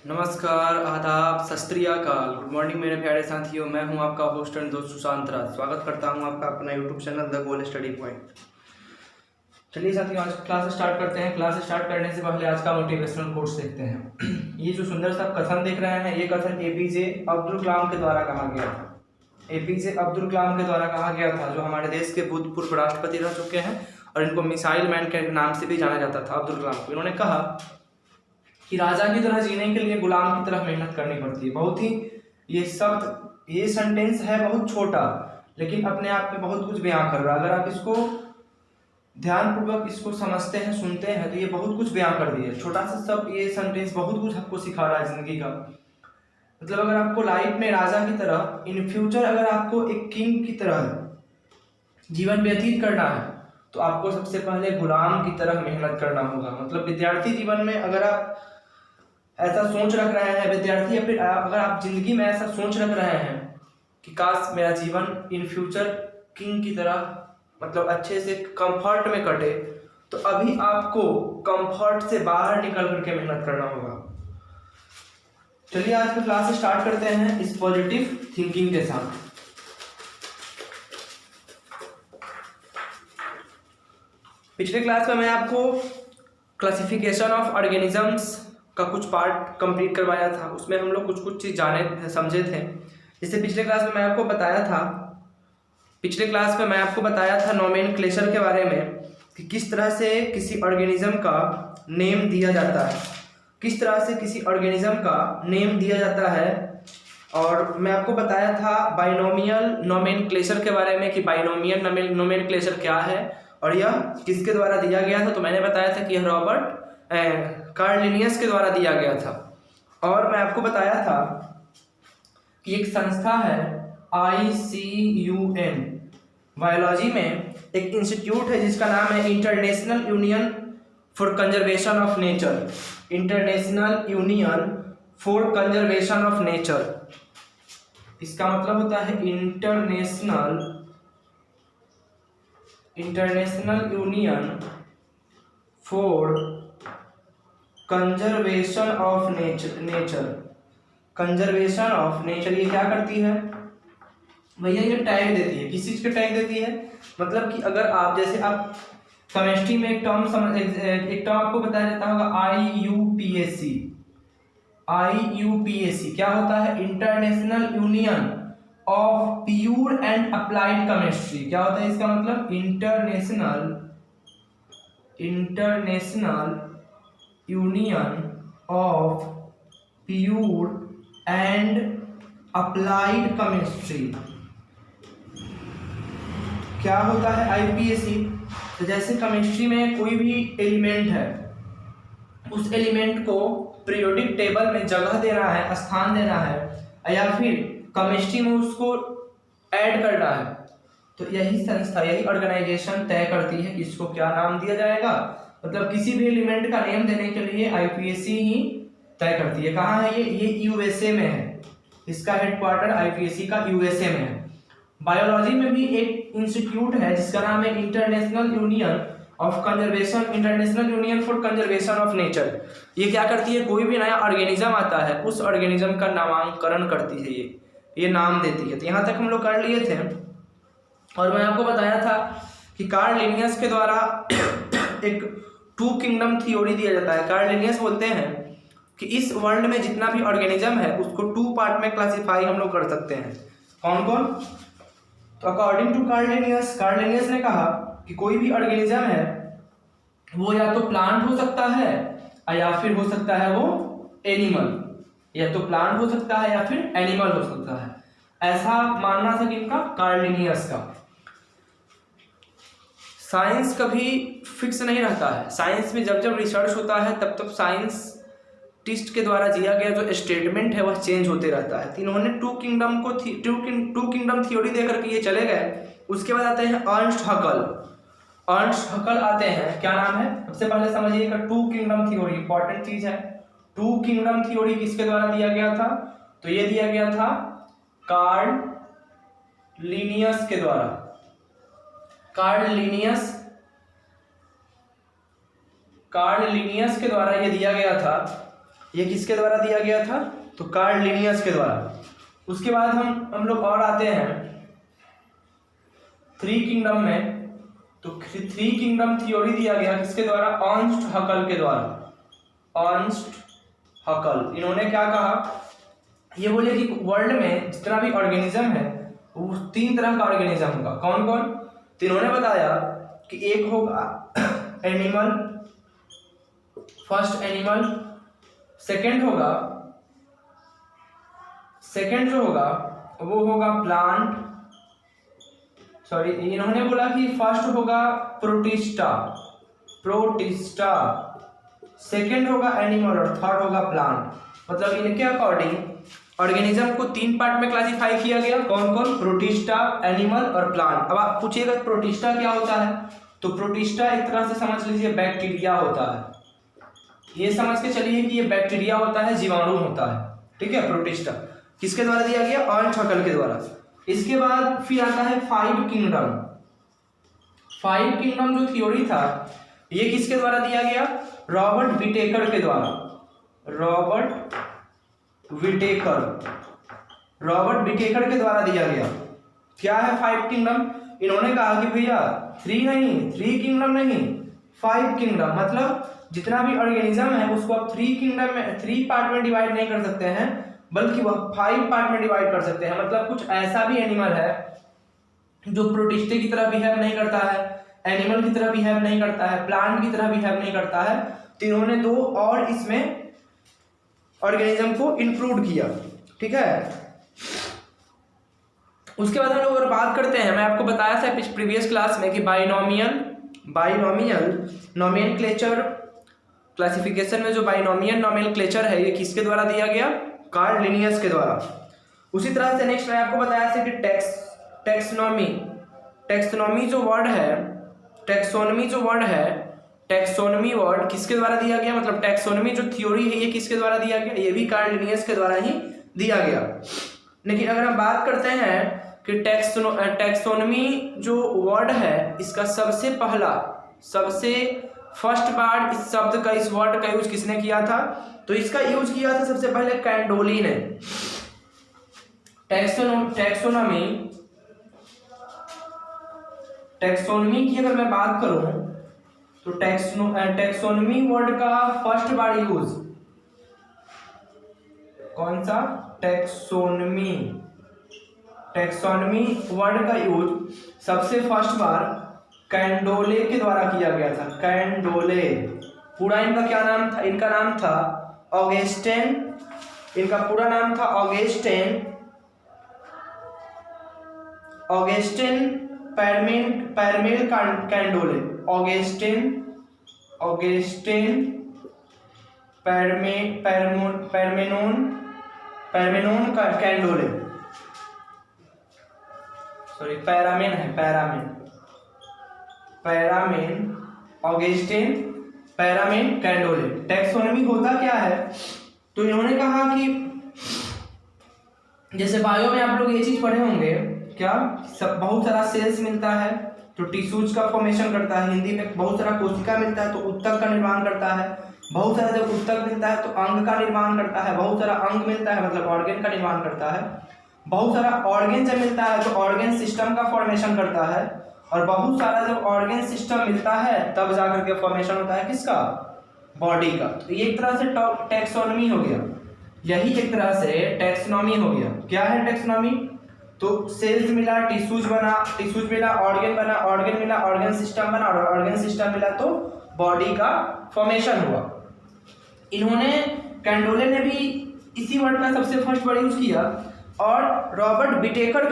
नमस्कार, आदाब, सत श्री अकाल, गुड मॉर्निंग मेरे प्यारे साथियों। मैं हूं आपका होस्ट एंड दोस्त सुशांत राज। स्वागत करता हूं आपका अपना YouTube channel the goal study point. चलिए साथियों, आज क्लास स्टार्ट करते हैं। क्लास स्टार्ट करने से पहले आज का मोटिवेशनल कोट्स देखते हैं। ये जो सुंदर सा कथन देख रहे हैं, ये कथन एपीजे अब्दुल कलाम के द्वारा कहा गया था। एपीजे अब्दुल कलाम के द्वारा कहा गया था, जो हमारे देश के भूतपूर्व राष्ट्रपति रह चुके हैं और इनको मिसाइल मैन के नाम से भी जाना जाता था, अब्दुल कलाम को। इन्होंने कहा कि राजा की तरह जीने के लिए गुलाम की तरह मेहनत करनी पड़ती है। बहुत ही ये सेंटेंस है बहुत छोटा, लेकिन अपने आप में बहुत कुछ बयां कर रहा है। अगर आप इसको ध्यानपूर्वक इसको समझते हैं, सुनते हैं, तो ये बहुत कुछ बयां कर दिया। छोटा सा सब ये सेंटेंस बहुत कुछ आपको सिखा रहा है जिंदगी का। मतलब अगर आपको लाइफ में राजा की तरह, इन फ्यूचर अगर आपको एक किंग की तरह जीवन व्यतीत करना है, तो आपको सबसे पहले गुलाम की तरह मेहनत करना होगा। मतलब विद्यार्थी जीवन में अगर आप ऐसा सोच रख रहे हैं, विद्यार्थी, या फिर अगर आप जिंदगी में ऐसा सोच रख रहे हैं कि काश मेरा जीवन इन फ्यूचर किंग की तरह, मतलब अच्छे से कंफर्ट में कटे, तो अभी आपको कंफर्ट से बाहर निकल करके मेहनत करना होगा। चलिए आज का क्लास स्टार्ट करते हैं इस पॉजिटिव थिंकिंग के साथ। पिछले क्लास में मैं आपको क्लासिफिकेशन ऑफ ऑर्गेनिजम्स का कुछ पार्ट कंप्लीट करवाया था। उसमें हम लोग कुछ चीज़ जाने समझे थे। जैसे पिछले क्लास में मैं आपको बताया था नोमेनक्लेचर के बारे में, कि किस तरह से किसी ऑर्गेनिज्म का नेम दिया जाता है, और मैं आपको बताया था बाइनोमियल नोमेनक्लेचर के बारे में, कि बाइनोमियल नोमेनक्लेचर क्या है और यह किसके द्वारा दिया गया था। तो मैंने बताया था कि यह रॉबर्ट कार्ल लिनियस के द्वारा दिया गया था। और मैं आपको बताया था कि एक संस्था है ICUN, बायोलॉजी में एक इंस्टीट्यूट है जिसका नाम है international union for conservation of nature. International union for conservation of nature, इसका मतलब होता है international union for conservation of nature. ये क्या करती है भैया? ये टैग देती है। किस चीज के टैग देती है? मतलब कि अगर आप, जैसे आप केमिस्ट्री में एक टर्म आपको बताया जाता होगा IUPAC क्या होता है? International union of pure and applied chemistry. क्या होता है इसका मतलब? International union of pure and applied chemistry. क्या होता है IUPAC? तो जैसे केमिस्ट्री में कोई भी एलिमेंट है, उस एलिमेंट को पीरियोडिक टेबल में जगह देना है, स्थान देना है, या फिर केमिस्ट्री में उसको ऐड करना है, तो यही संस्था, यही ऑर्गेनाइजेशन तय करती है कि इसको क्या नाम दिया जाएगा। मतलब किसी भी एलिमेंट का नेम देने के लिए IUPAC ही तय करती है। कहाँ है ये USA में है। इसका हेडक्वार्टर IUPAC का USA में है। बायोलॉजी में भी एक इंस्टीट्यूट है जिसका नाम है international union for conservation of nature. ये क्या करती है? कोई भी नया ऑर्गेनिज्म आता है, उस ऑर्गेनिज्म का नामकरण करती है, ये नाम देती है। तो यहाँ तक हम लोग कर लिए थे। और मैं आपको बताया था कि कार्ल लिनियस के द्वारा एक 2 किंगडम थ्योरी दिया जाता है। कार्ल लिनियस बोलते हैं कि इस वर्ल्ड में जितना भी ऑर्गेनिज्म है उसको 2 पार्ट में क्लासिफाई हम लोग कर सकते हैं। कौन कौन? तो अकॉर्डिंग टू कार्ल लिनियस ने कहा कि कोई भी ऑर्गेनिज्म है वो या तो प्लांट हो सकता है या फिर हो सकता है वो एनिमल, या तो प्लांट हो सकता है या फिर एनिमल हो सकता है। ऐसा मानना था किनका? कार्ल लिनियस का। साइंस कभी फिक्स नहीं रहता है। साइंस में जब रिसर्च होता है तब साइंटिस्ट के द्वारा दिया गया जो स्टेटमेंट है वह चेंज होते रहता है। इन्होंने 2 किंगडम थ्योरी देकर के ये चले गए। उसके बाद आते हैं अर्नस्ट हकल आते हैं। क्या नाम है? सबसे पहले समझिएगा 2 किंगडम थ्योरी, इंपॉर्टेंट चीज है। 2 किंगडम थ्योरी किसके द्वारा दिया गया था? तो ये दिया गया था कार्ल लिनियस के द्वारा। कार्ल लिनियस के द्वारा ये दिया गया था। ये किसके द्वारा दिया गया था? तो कार्ल लिनियस के द्वारा। उसके बाद हम लोग और आते हैं थ्री किंगडम में। तो थ्री किंगडम थ्योरी दिया गया किसके द्वारा? अर्नस्ट हकल के द्वारा। अर्नस्ट हकल, इन्होंने क्या कहा? ये बोले कि वर्ल्ड में जितना भी ऑर्गेनिज्म है वो 3 तरह का ऑर्गेनिज्म होगा। कौन कौन? तो इन्होंने बताया कि एक होगा एनिमल, फर्स्ट एनिमल, सेकंड जो होगा वो होगा प्लांट, सॉरी इन्होंने बोला कि फर्स्ट होगा प्रोटिस्टा, सेकंड होगा एनिमल और थर्ड होगा प्लांट। मतलब इनके अकॉर्डिंग ऑर्गेनिज्म को 3 पार्ट में क्लासिफाई किया गया। कौन कौन? प्रोटिस्टा, एनिमल और प्लांट। अब आप पूछिएगा प्रोटिस्टा क्या होता है? तो प्रोटिस्टा एक तरह से समझ लीजिए बैक्टीरिया होता है। ये समझ के चलिए कि ये बैक्टीरिया होता है, जीवाणु होता है। ठीक है, प्रोटिस्टा किसके द्वारा दिया गया? अर्नस्ट हकल के द्वारा। इसके बाद फिर आता है 5 किंगडम। 5 किंगडम जो थ्योरी था ये किसके द्वारा दिया गया? रॉबर्ट विटेकर के द्वारा। रॉबर्ट विटेकर के द्वारा दिया गया। क्या है 5 किंगडम? इन्होंने कहा कि भैया 3 किंगडम नहीं, 5 किंगडम। मतलब जितना भी ऑर्गेनिज्म है उसको आप 3 किंगडम में 3 पार्ट में डिवाइड नहीं कर सकते हैं, बल्कि वह 5 पार्ट में डिवाइड कर सकते हैं। मतलब कुछ ऐसा भी एनिमल है जो प्रोटिस्टे की तरह बिहेव नहीं करता है, एनिमल की तरह बिहेव नहीं करता है, प्लांट की तरह बिहेव नहीं करता है। तो इन्होंने 2 और इसमें ऑर्गेनिज्म को इंक्लूड किया। ठीक है, उसके बाद हम लोग अगर बात करते हैं, मैं आपको बताया था प्रीवियस क्लास में कि बाइनोमियल नोमेनक्लेचर क्लासिफिकेशन में जो बाइनोमियल नोमेनक्लेचर है ये किसके द्वारा दिया गया? कार्ल लिनियस के द्वारा। उसी तरह से नेक्स्ट मैं आपको बताया था कि टेक्सोनोमी जो वर्ड है, टेक्सोनोमी वर्ड किसके द्वारा दिया गया? मतलब टेक्सोनोमी जो थ्योरी है ये किसके द्वारा दिया गया? ये भी कार्ल लिनियस के द्वारा ही दिया गया। लेकिन अगर हम बात करते हैं कि टेक्सोनोमी जो वर्ड है इसका सबसे फर्स्ट बार इस शब्द का, इस वर्ड का यूज किसने किया था? तो इसका यूज किया था सबसे पहले कैंडोली ने। टेक्सोनोमी की अगर मैं बात करूं तो टेक्सोनोमी वर्ड का फर्स्ट बार यूज कौन सा? टेक्सोनोमी वर्ड का यूज सबसे फर्स्ट बार कैंडोले के द्वारा किया गया था। कैंडोले, पूरा इनका क्या नाम था? इनका नाम था ऑगस्टिन। इनका पूरा नाम था ऑगस्टिन पैरमेल कैंडोले। ऑगस्टिन पैरमेनोन कैंडोले, सॉरी पैरामेन है, ऑगस्टिन पैरामेन कैंडोले। टेक्सोनोमी होता क्या है? तो इन्होंने कहा कि जैसे बायो में आप लोग ये चीज पढ़े होंगे क्या, बहुत सारा सेल्स मिलता है तो टिश्यूज का फॉर्मेशन करता है। हिंदी में बहुत सारा कोशिका मिलता है तो उत्तक का निर्माण करता है। बहुत सारा जब उत्तक मिलता है तो अंग का निर्माण करता है। बहुत सारा अंग मिलता है मतलब ऑर्गन का निर्माण करता है। बहुत सारा ऑर्गन जब मिलता है तो ऑर्गन सिस्टम का फॉर्मेशन करता है। और बहुत सारा जब ऑर्गन सिस्टम मिलता है तब जाकर के फॉर्मेशन होता है किसका? बॉडी का। तो ये एक तरह से टेक्सोनोमी हो गया। यही एक तरह से टेक्सोनोमी हो गया। क्या है टेक्सोनोमी? तो सेल्स मिला, टिश्यूज मिला, ऑर्गन बना, ऑर्गन मिला, ऑर्गन सिस्टम बना, और ऑर्गन सिस्टम मिला तो बॉडी का फॉर्मेशन हुआ। इन्होंने कैंडोले ने भी इसी वर्ड का सबसे फर्स्ट वर्ड यूज किया। और रॉबर्ट बिटेकर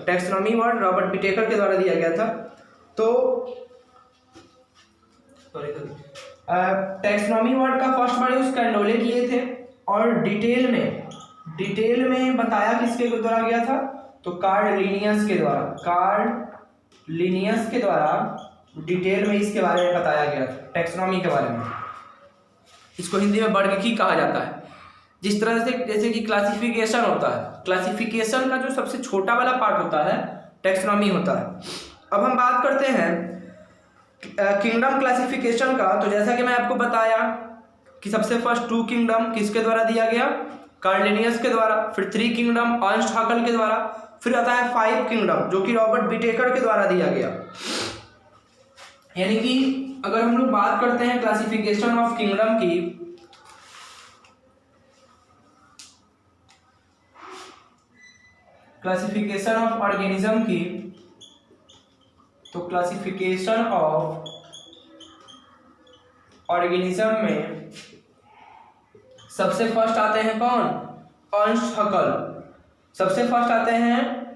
टेक्सोनोमी वर्ड रॉबर्ट बिटेकर के द्वारा दिया गया था। तो टेक्सोनोमी वर्ड का फर्स्ट वर्ड यूज कैंडोले किए थे। और डिटेल में बताया किसके द्वारा गया था? तो कार्ल लिनियस के द्वारा डिटेल में इसके बारे में बताया गया था, टेक्सोनोमी के बारे में। इसको हिंदी में वर्गीकरण कहा जाता है। जिस तरह से जैसे कि क्लासिफिकेशन होता है, क्लासिफिकेशन का जो सबसे छोटा वाला पार्ट होता है टेक्सोनोमी होता है। अब हम बात करते हैं किंगडम क्लासिफिकेशन का, तो जैसा कि मैं आपको बताया कि सबसे फर्स्ट 2 किंगडम किसके द्वारा दिया गया, कार्ल लिनियस के द्वारा, फिर 3 किंगडम अर्नस्ट हकल के द्वारा, फिर आता है 5 किंगडम जो कि रॉबर्ट विटेकर के द्वारा दिया गया। यानी कि अगर हम लोग बात करते हैं क्लासिफिकेशन ऑफ किंगडम की, क्लासिफिकेशन ऑफ ऑर्गेनिज्म की, तो क्लासिफिकेशन ऑफ ऑर्गेनिज्म में सबसे फर्स्ट आते हैं कौन, अर्नस्ट हकल। सबसे फर्स्ट आते हैं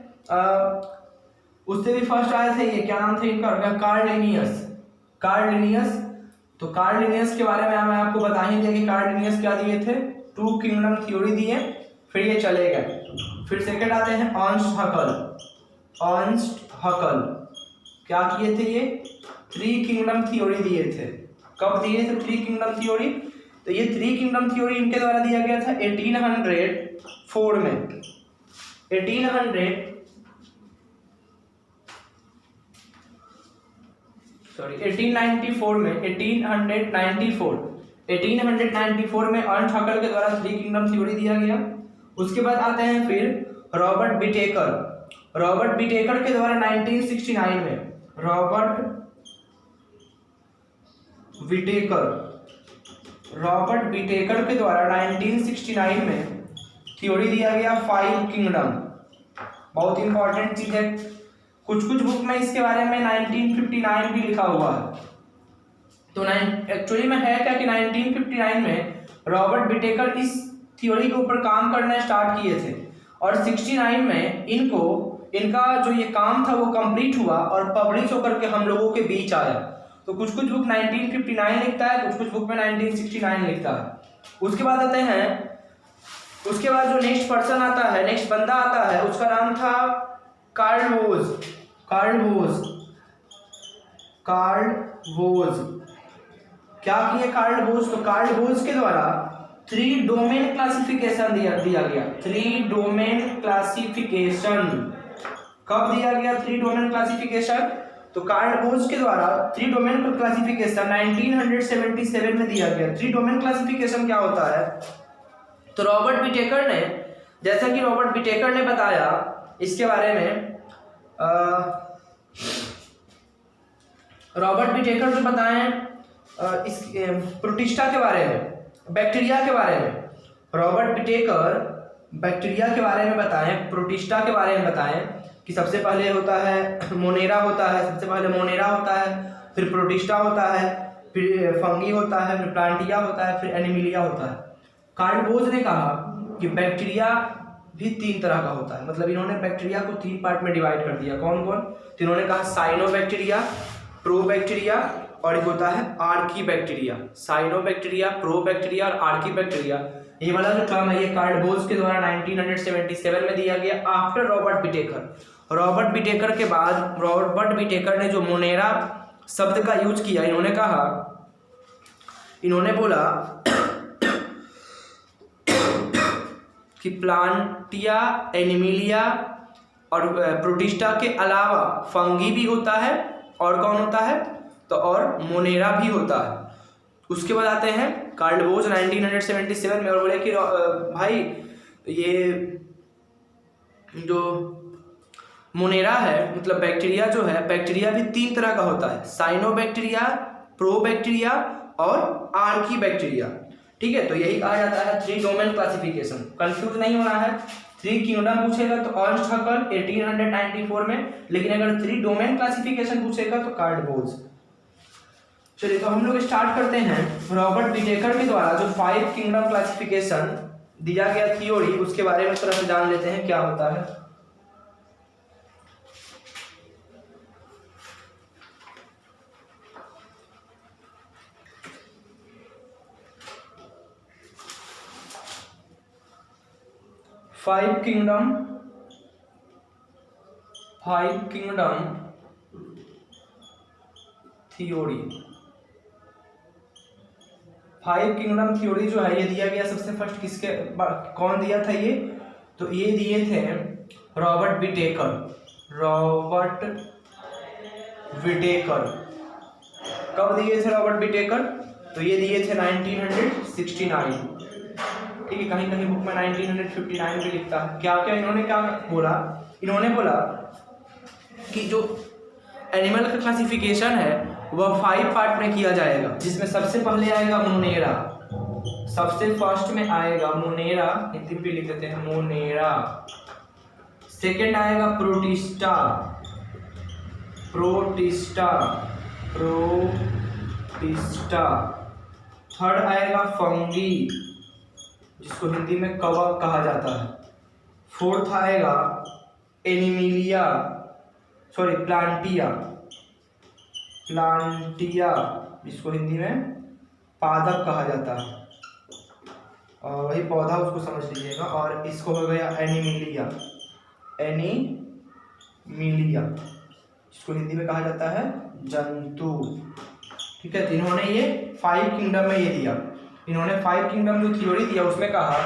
उससे भी फर्स्ट आए थे, ये क्या नाम थे इनका, कार्ल लिनियस। कार्ल लिनियस, तो कार्ल लिनियस के बारे में मैं आपको बता ही दिया कि कार्ल लिनियस क्या दिए थे, 2 किंगडम थ्योरी दिए, फिर ये चले गए। फिर सेकंड आते हैं अर्नस्ट हकल। अर्नस्ट हकल क्या किए थे, ये 3 किंगडम थ्योरी दिए थे। कब दिए थे 3 किंगडम थ्योरी, तो ये 3 किंगडम थ्योरी इनके द्वारा दिया गया था 1804 में। 1894 में 1894 में अर्नस्ट हकल के द्वारा 3 किंगडम थ्योरी दिया गया। उसके बाद आते हैं फिर रॉबर्ट विटेकर। रॉबर्ट विटेकर के द्वारा 1969 में, रॉबर्ट विटेकर के द्वारा 1969 में थ्योरी दिया गया 5 किंगडम। बहुत इंपॉर्टेंट चीज है, कुछ बुक में इसके बारे में 1959 भी लिखा हुआ है। तो एक्चुअली में है क्या कि 1959 में रॉबर्ट विटेकर इस थ्योरी के ऊपर काम करना स्टार्ट किए थे, और 69 में इनका जो ये काम था वो कंप्लीट हुआ और पब्लिश होकर के हम लोगों के बीच आया। तो कुछ बुक 1959 लिखता है, कुछ बुक में 1969 लिखता है। उसके बाद आते हैं, उसके बाद जो नेक्स्ट पर्सन आता है, नेक्स्ट बंदा आता है, उसका नाम था कार्ल वोज। क्या किए कार्ल वोज, तो कार्ल वोज के द्वारा 3 डोमेन क्लासिफिकेशन दिया गया। 3 डोमेन क्लासिफिकेशन कब दिया गया, 3 डोमेन क्लासिफिकेशन, तो कार्ल वोज के द्वारा 3 डोमेन क्लासिफिकेशन 1977 में दिया गया। 3 डोमेन क्लासिफिकेशन क्या होता है, तो रॉबर्ट विटेकर ने, जैसा कि रॉबर्ट विटेकर ने बताया इसके बारे में, रॉबर्ट विटेकर जो बताएं इस प्रोटिस्टा के बारे में, बैक्टीरिया के बारे में, रॉबर्ट विटेकर बैक्टीरिया के बारे में बताएं, प्रोटिस्टा के बारे में बताएं कि सबसे पहले होता है मोनेरा होता है, सबसे पहले मोनेरा होता है, फिर प्रोटिस्टा होता है, फिर फंगी होता है, फिर प्लांटिया होता है, फिर एनिमिलिया होता है। कार्ल वोज ने कहा कि बैक्टीरिया भी 3 तरह का होता है, मतलब इन्होंने बैक्टीरिया को 3 पार्ट में डिवाइड कर दिया। कौन कौन, तो इन्होंने कहा साइनोबैक्टीरिया, प्रोबैक्टीरिया और एक होता है आर्कीबैक्टीरिया। साइनोबैक्टीरिया, प्रोबैक्टीरिया और आर्कीबैक्टीरिया, ये वाला जो टर्म है ये कार्ल वोज के द्वारा 1977 में दिया गया after Robert Whittaker. Robert Whittaker के बाद रॉबर्ट विटेकर ने जो मोनेरा शब्द का यूज किया, इन्होंने बोला कि प्लांटिया, एनिमिलिया और प्रोटिस्टा के अलावा फंगी भी होता है, और कौन होता है, तो और मोनेरा भी होता है। उसके बाद आते हैं कार्ल वोज 1977 में और बोले कि भाई ये जो मोनेरा है, मतलब बैक्टीरिया जो है, बैक्टीरिया भी 3 तरह का होता है, साइनोबैक्टीरिया, प्रोबैक्टीरिया और आर्कीबैक्टीरिया। ठीक है, तो यही कहा जाता है 3 डोमेन क्लासिफिकेशन। कंफ्यूज नहीं होना है, 3 किंगडम पूछेगा तो अर्नस्ट हकल 1894 में, लेकिन अगर 3 डोमेन क्लासिफिकेशन पूछेगा तो कार्ल वोज। चलिए, तो हम लोग स्टार्ट करते हैं रॉबर्ट विटेकर के द्वारा जो 5 किंगडम क्लासिफिकेशन दिया गया थ्योरी, उसके बारे में थोड़ा सा जान लेते हैं क्या होता है। Five kingdom theory. 5 kingdom theory जो है ये दिया गया सबसे फर्स्ट किसके, कौन दिया था ये, तो ये दिए थे रॉबर्ट विटेकर। कब दिए थे रॉबर्ट विटेकर? तो ये दिए थे 1969। ठीक है, कहीं कहीं बुक में 1959 भी लिखता है। क्या क्या इन्होंने क्या बोला? इन्होंने बोला कि जो एनिमल का क्लासिफिकेशन है वह 5 पार्ट में किया जाएगा, जिसमें सबसे पहले आएगा मोनेरा, सबसे फर्स्ट में आएगा मोनेरा, हिंदी में भी लिख देते हैं मोनेरा। सेकेंड आएगा प्रोटिस्टा, प्रोटिस्टा, प्रोटिस्टा। थर्ड आएगा फंगी, जिसको हिंदी में कवक कहा जाता है। फोर्थ आएगा एनिमिलिया, सॉरी प्लांटिया, प्लांटिया, जिसको हिंदी में पादप कहा जाता है, और वही पौधा उसको समझ लीजिएगा। और इसको हो गया एनिमिलिया, एनिमिलिया, जिसको हिंदी में कहा जाता है जंतु। ठीक है, तो इन्होंने ये 5 किंगडम में ये दिया। इन्होंने 5 किंगडम जो थ्योरी दिया उसमें कहा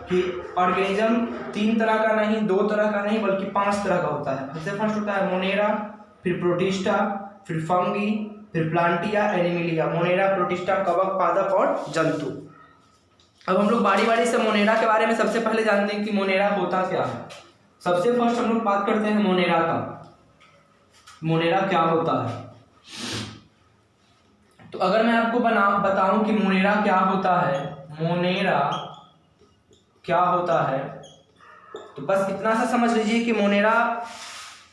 कि ऑर्गेनिज्म 3 तरह का नहीं, 2 तरह का नहीं, बल्कि 5 तरह का होता है। सबसे फर्स्ट होता है मोनेरा, फिर प्रोटिस्टा, फिर फंगी, फिर प्लांटिया, एनिमिलिया। मोनेरा, प्रोटिस्टा, कवक, पादप और जंतु। अब हम लोग बारी बारी से मोनेरा के बारे में सबसे पहले जानते हैं कि मोनेरा होता क्या है। सबसे फर्स्ट हम लोग बात करते हैं मोनेरा का। मोनेरा क्या होता है? तो अगर मैं आपको बताऊं कि मोनेरा क्या होता है, मोनेरा क्या होता है, तो बस इतना सा समझ लीजिए कि मोनेरा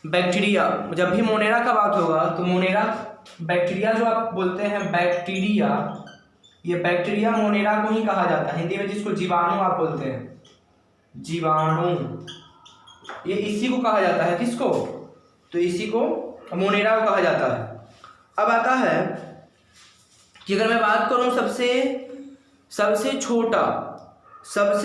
बैक्टीरिया, जब भी मोनेरा का बात होगा तो मोनेरा बैक्टीरिया जो आप बोलते हैं बैक्टीरिया, ये बैक्टीरिया मोनेरा को ही कहा जाता है। हिंदी में जिसको जीवाणु आप बोलते हैं, जीवाणु, ये इसी को कहा जाता है। किसको? तो इसी को मोनेरा को कहा जाता है। अब आता है कि अगर मैं बात करूं सबसे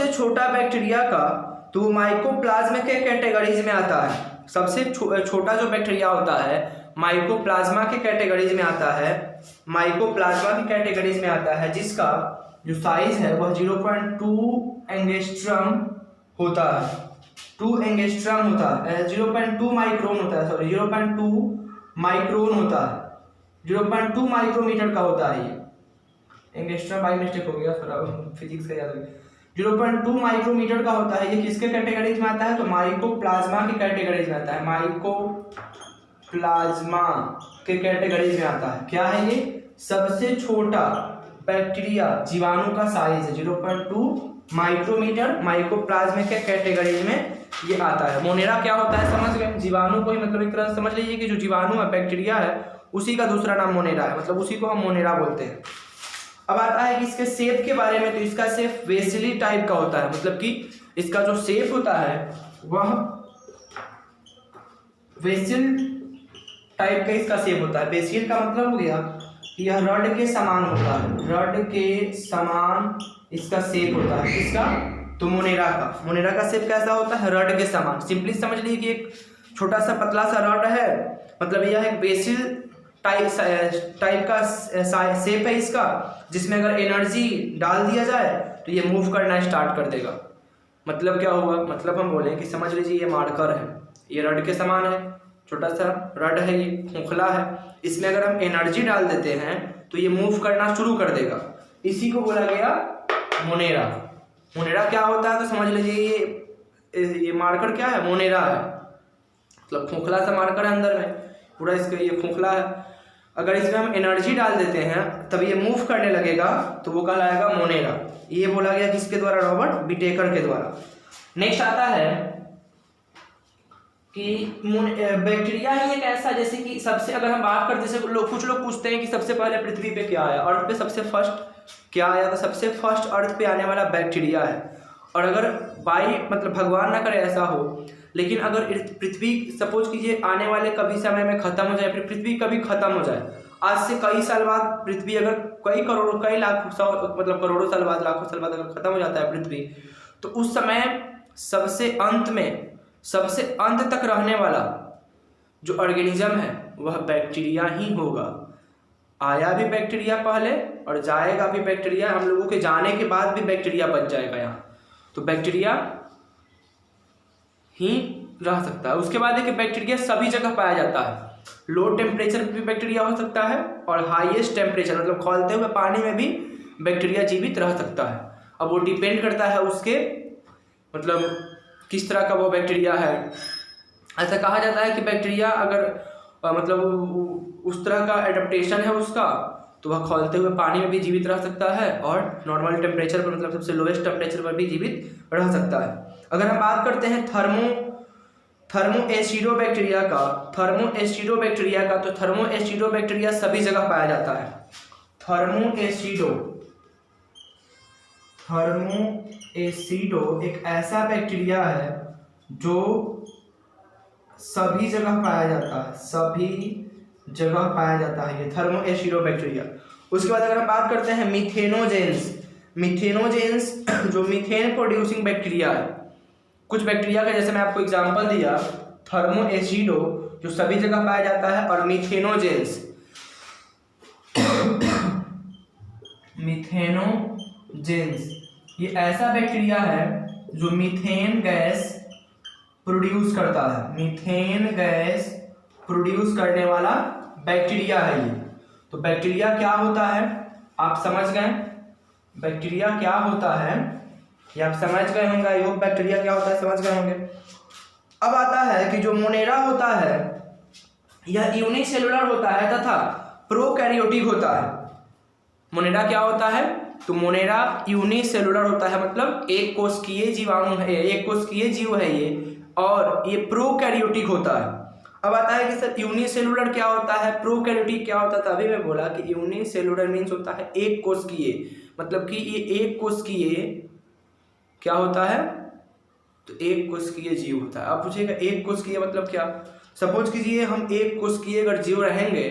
छोटा बैक्टीरिया का, तो वो माइकोप्लाज्मा के कैटेगरीज में आता है। सबसे छोटा जो बैक्टीरिया होता है माइकोप्लाज्मा के कैटेगरीज में आता है, माइकोप्लाज्मा की कैटेगरीज में आता है, जिसका जो साइज है वह 0.2 एंगस्ट्रम होता है। 2 एंगस्ट्रम होता है, 0.2 माइक्रोन होता है, सॉरी 0.2 माइक्रोन होता है, 0.2 माइक्रोमीटर का होता है। ये एंगस्ट्रम बाई मिस्टेक हो गया, थोड़ा फिजिक्स का याद हो गया। 0.2 माइक्रोमीटर का होता है। ये किसके कैटेगरीज में आता है? तो माइकोप्लाज्मा के कैटेगरीज में आता है, माइकोप्लाज्मा के कैटेगरीज में आता है। क्या है ये? सबसे छोटा बैक्टीरिया, जीवाणु का साइज है 0.2 माइक्रोमीटर, माइकोप्लाज्मा के कैटेगरीज में ये आता है। मोनेरा क्या होता है समझ गए? जीवाणु को ही, मतलब एक तरह से समझ लीजिए कि जो जीवाणु है, बैक्टीरिया है, उसी का दूसरा नाम मोनेरा है, मतलब उसी को हम मोनेरा बोलते हैं। अब आता है कि इसके शेप के बारे में, तो इसका शेप वेसिली टाइप का होता है, मतलब कि इसका जो शेप होता है वह वेसिल टाइप का इसका शेप होता है। वेसिल का मतलब हो गया कि यह रड के समान होता है, रड के समान इसका शेप होता है। इसका तो मोनेरा का शेप कैसा होता है? रड के समान। सिंपली समझ लीजिए कि एक छोटा सा पतला सा रड है, मतलब यह एक बेसिल टाइप का शेप है इसका, जिसमें अगर एनर्जी डाल दिया जाए तो ये मूव करना स्टार्ट कर देगा। मतलब क्या होगा? मतलब हम बोले कि समझ लीजिए ये मार्कर है, ये रड के समान है, छोटा सा रड है, ये खोखला है, इसमें अगर हम एनर्जी डाल देते हैं तो ये मूव करना शुरू कर देगा। इसी को बोला गया मोनेरा। मोनेरा क्या होता है? तो समझ लीजिए ये मार्कर क्या है? मोनेरा है, मतलब खोखला सा मार्कर है, अंदर में पूरा इसका ये खोखला है। अगर इसमें हम एनर्जी डाल देते हैं तब ये मूव करने लगेगा, तो वो कहलाएगा मोनेरा। ये बोला गया किसके द्वारा? रॉबर्ट विटेकर के द्वारा। नेक्स्ट आता है कि बैक्टीरिया ही एक ऐसा, जैसे कि सबसे, अगर हम बात करते, जैसे कुछ लोग पूछते हैं कि सबसे पहले पृथ्वी पे क्या आया, अर्थ पे सबसे फर्स्ट क्या आया? तो सबसे फर्स्ट अर्थ पे आने वाला बैक्टीरिया है। और अगर मतलब भगवान ना करे ऐसा हो, लेकिन अगर पृथ्वी सपोज कीजिए आने वाले कभी समय में खत्म हो जाए, फिर पृथ्वी कभी खत्म हो जाए, आज से कई साल बाद पृथ्वी अगर कई लाख मतलब करोड़ों साल बाद, लाखों साल बाद अगर खत्म हो जाता है पृथ्वी, तो उस समय सबसे अंत तक रहने वाला जो ऑर्गेनिज्म है वह बैक्टीरिया ही होगा। आया भी बैक्टीरिया पहले और जाएगा भी बैक्टीरिया, हम लोगों के जाने के बाद भी बैक्टीरिया बच जाएगा यहाँ, तो बैक्टीरिया ही रह सकता है। उसके बाद देखिए बैक्टीरिया सभी जगह पाया जाता है, लो टेम्परेचर पे भी बैक्टीरिया हो सकता है और हाईएस्ट टेम्परेचर मतलब खौलते हुए पानी में भी बैक्टीरिया जीवित रह सकता है। अब वो डिपेंड करता है उसके मतलब किस तरह का वो बैक्टीरिया है। ऐसा कहा जाता है कि बैक्टीरिया अगर मतलब उस तरह का एडेप्टेशन है उसका, तो वह खौलते हुए पानी में भी जीवित रह सकता है और नॉर्मल टेम्परेचर पर मतलब सबसे लोएस्ट टेम्परेचर पर भी जीवित रह सकता है। अगर हम बात करते हैं थर्मोएसिडोबैक्टीरिया का, तो थर्मोएसिडोबैक्टीरिया सभी जगह पाया जाता है। थर्मोएसिडो एक ऐसा बैक्टीरिया है जो सभी जगह पाया जाता है, ये थर्मोएसिडोबैक्टीरिया। उसके बाद अगर हम बात करते हैं मिथेनोजेंस जो मीथेन प्रोड्यूसिंग बैक्टीरिया है, कुछ बैक्टीरिया का जैसे मैं आपको एग्जांपल दिया, थर्मोएसिडो जो सभी जगह पाया जाता है और मिथेनोजेंस ये ऐसा बैक्टीरिया है जो मीथेन गैस प्रोड्यूस करता है, मीथेन गैस प्रोड्यूस करने वाला बैक्टीरिया है ये। तो बैक्टीरिया क्या होता है आप समझ गए, बैक्टीरिया क्या होता है ये आप समझ गए होंगे, आई होप बैक्टीरिया क्या होता है समझ गए होंगे। अब आता है कि जो मोनेरा होता है यह यूनिसेलुलर होता है तथा प्रोकैरियोटिक होता है। मोनेरा क्या होता है, तो मोनेरा यूनिसेलुलर होता है मतलब एक कोशिकीय जीवाणु है, एक कोशिकीय जीव है ये, और ये प्रोकैरियोटिक होता है। अब आता है कि सर यूनिसेलुलर क्या होता है, प्रोकैरियोटिक क्या होता है, तभी मैं बोला कि यूनिसेलुलर मीन्स होता है एक कोशिकीय, मतलब कि ये एक कोशिकीय क्या होता है, तो एक कोशिकीय जीव होता है। आप पूछिएगा एक कोशिकीय मतलब क्या, सपोज कीजिए हम एक कोशिकीय अगर जीव रहेंगे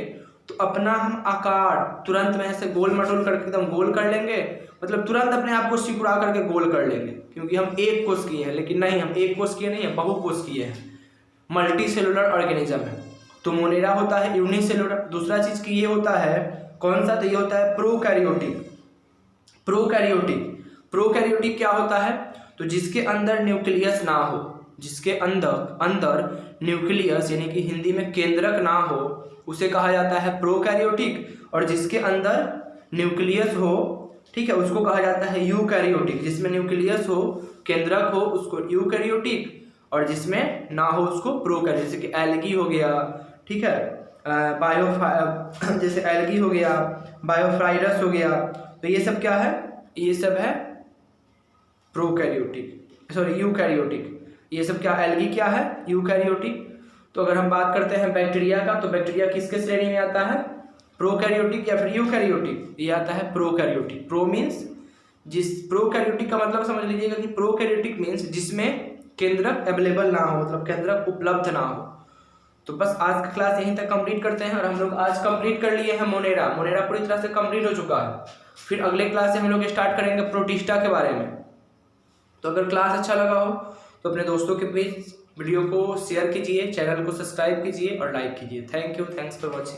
तो अपना हम आकार तुरंत में ऐसे गोल मटोल करके एकदम गोल कर लेंगे, मतलब तुरंत अपने आप को सिकुड़ा करके गोल कर लेंगे क्योंकि हम एक कोशिकीय हैं। लेकिन नहीं, हम एक कोशिकीय नहीं है, बहुकोशिकीय है, मल्टी सेलुलर ऑर्गेनिज्म है। तो मोनेरा होता है यूनिसेलुलर। दूसरा चीज की ये होता है कौन सा, तो ये होता है प्रोकैरियोटिक क्या होता है, तो जिसके अंदर न्यूक्लियस ना हो, जिसके अंदर न्यूक्लियस यानी कि हिंदी में केंद्रक ना हो उसे कहा जाता है प्रोकैरियोटिक, और जिसके अंदर न्यूक्लियस हो, ठीक है, उसको कहा जाता है यूकैरियोटिक। जिसमें न्यूक्लियस हो, केंद्रक हो उसको यूकैरियोटिक, और जिसमें ना हो उसको प्रोकैरियोटिक। जैसे कि एल्गी हो गया, ठीक है, जैसे एल्गी हो गया, बायोफ्राइडस हो गया, तो ये सब क्या है, ये सब है यूकैरियोटिक। ये सब क्या, एल्गी क्या है, यूकैरियोटिक। तो अगर हम बात करते हैं बैक्टीरिया का, तो बैक्टीरिया किसके श्रेणी में आता है, प्रोकैरियोटिक या फिर यूकैरियोटिक, ये आता है प्रोकैरियोटिक। प्रो मीन्स प्रोकैरियोटिक का मतलब समझ लीजिएगा कि प्रोकैरियोटिक मीन्स जिसमें केंद्रक अवेलेबल ना हो, मतलब केंद्रक उपलब्ध ना हो। तो बस आज का क्लास यहीं तक कंप्लीट करते हैं, और हम लोग आज कंप्लीट कर लिए हैं मोनेरा पूरी तरह से कंप्लीट हो चुका है। फिर अगले क्लास से हम लोग स्टार्ट करेंगे प्रोटिस्टा के बारे में। तो अगर क्लास अच्छा लगा हो तो अपने दोस्तों के बीच वीडियो को शेयर कीजिए, चैनल को सब्सक्राइब कीजिए और लाइक कीजिए। Thank you, thanks for watching.